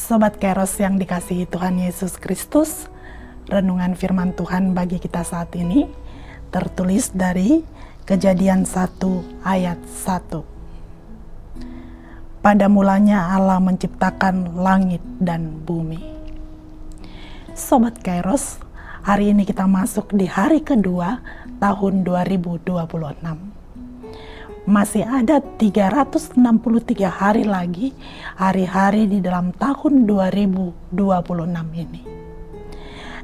Sobat Kairos yang dikasihi Tuhan Yesus Kristus, renungan firman Tuhan bagi kita saat ini tertulis dari Kejadian 1 ayat 1. Pada mulanya Allah menciptakan langit dan bumi. Sobat Kairos, hari ini kita masuk di hari kedua tahun 2026. Masih ada 363 hari lagi, hari-hari di dalam tahun 2026 ini.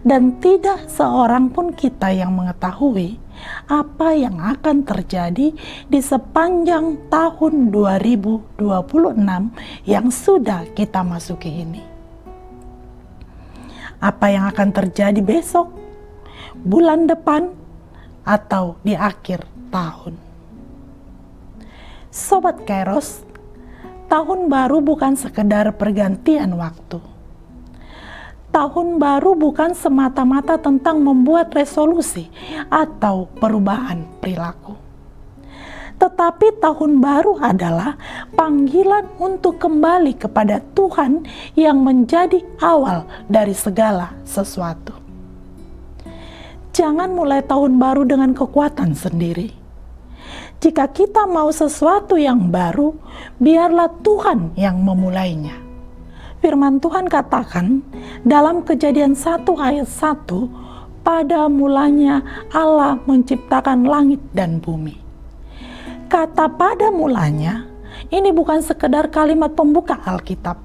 Dan tidak seorang pun kita yang mengetahui apa yang akan terjadi di sepanjang tahun 2026 yang sudah kita masuki ini. Apa yang akan terjadi besok, bulan depan, atau di akhir tahun. Sobat Kairos, tahun baru bukan sekedar pergantian waktu. Tahun baru bukan semata-mata tentang membuat resolusi atau perubahan perilaku. Tetapi tahun baru adalah panggilan untuk kembali kepada Tuhan yang menjadi awal dari segala sesuatu. Jangan mulai tahun baru dengan kekuatan sendiri. Jika kita mau sesuatu yang baru, biarlah Tuhan yang memulainya. Firman Tuhan katakan dalam Kejadian 1 ayat 1, pada mulanya Allah menciptakan langit dan bumi. Kata pada mulanya, ini bukan sekedar kalimat pembuka Alkitab.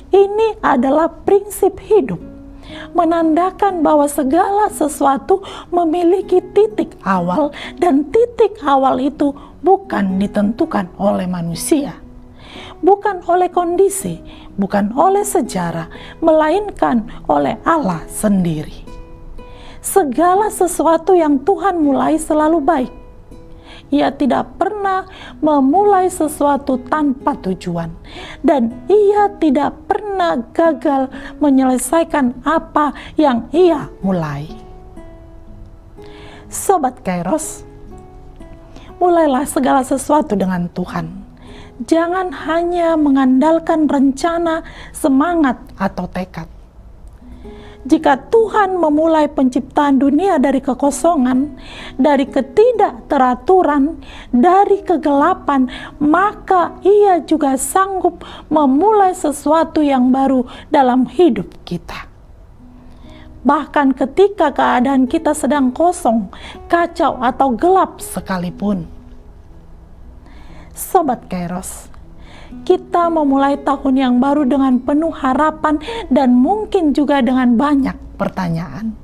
Ini adalah prinsip hidup, menandakan bahwa segala sesuatu memiliki titik awal, dan titik awal itu bukan ditentukan oleh manusia, bukan oleh kondisi, bukan oleh sejarah, melainkan oleh Allah sendiri. Segala sesuatu yang Tuhan mulai selalu baik. Ia tidak pernah memulai sesuatu tanpa tujuan, dan ia tidak pernah gagal menyelesaikan apa yang ia mulai. Sobat Kairos, mulailah segala sesuatu dengan Tuhan. Jangan hanya mengandalkan rencana, semangat, atau tekad. Jika Tuhan memulai penciptaan dunia dari kekosongan, dari ketidakteraturan, dari kegelapan, maka Ia juga sanggup memulai sesuatu yang baru dalam hidup kita. Bahkan ketika keadaan kita sedang kosong, kacau, atau gelap sekalipun. Sobat Kairos, kita memulai tahun yang baru dengan penuh harapan dan mungkin juga dengan banyak pertanyaan.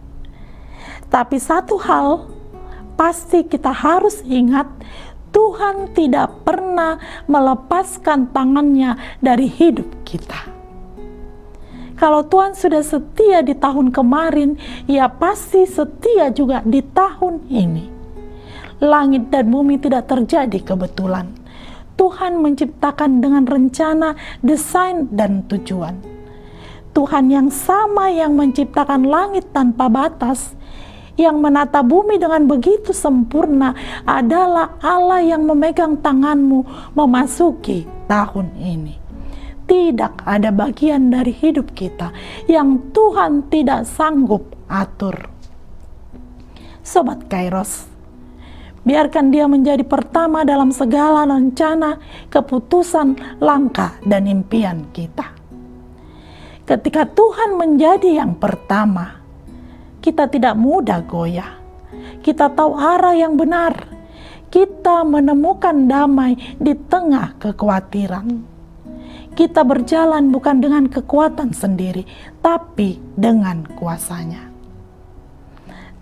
Tapi satu hal pasti kita harus ingat, Tuhan tidak pernah melepaskan tangannya dari hidup kita. Kalau Tuhan sudah setia di tahun kemarin, Ia pasti setia juga di tahun ini. Langit dan bumi tidak terjadi kebetulan. Tuhan menciptakan dengan rencana, desain, dan tujuan. Tuhan yang sama yang menciptakan langit tanpa batas, yang menata bumi dengan begitu sempurna, adalah Allah yang memegang tanganmu memasuki tahun ini. Tidak ada bagian dari hidup kita yang Tuhan tidak sanggup atur. Sobat Kairos, biarkan Dia menjadi pertama dalam segala rencana, keputusan, langkah, dan impian kita. Ketika Tuhan menjadi yang pertama, kita tidak mudah goyah. Kita tahu arah yang benar. Kita menemukan damai di tengah kekhawatiran. Kita berjalan bukan dengan kekuatan sendiri, tapi dengan kuasa-Nya.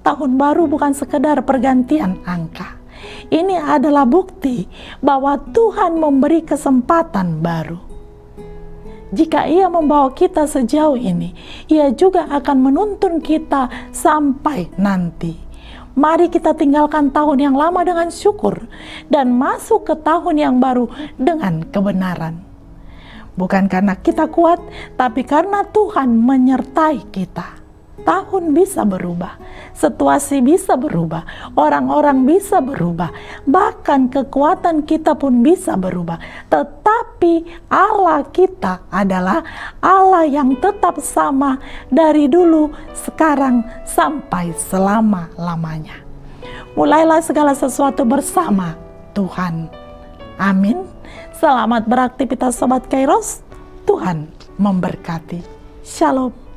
Tahun baru bukan sekedar pergantian angka. Ini adalah bukti bahwa Tuhan memberi kesempatan baru. Jika Ia membawa kita sejauh ini, Ia juga akan menuntun kita sampai nanti. Mari kita tinggalkan tahun yang lama dengan syukur dan masuk ke tahun yang baru dengan kebenaran. Bukan karena kita kuat, tapi karena Tuhan menyertai kita. tahun bisa berubah, situasi bisa berubah, orang-orang bisa berubah, bahkan kekuatan kita pun bisa berubah. Tetapi Allah kita adalah Allah yang tetap sama dari dulu, sekarang, sampai selama-lamanya. Mulailah segala sesuatu bersama Tuhan. Amin. Selamat beraktivitas Sobat Kairos. Tuhan memberkati. Shalom.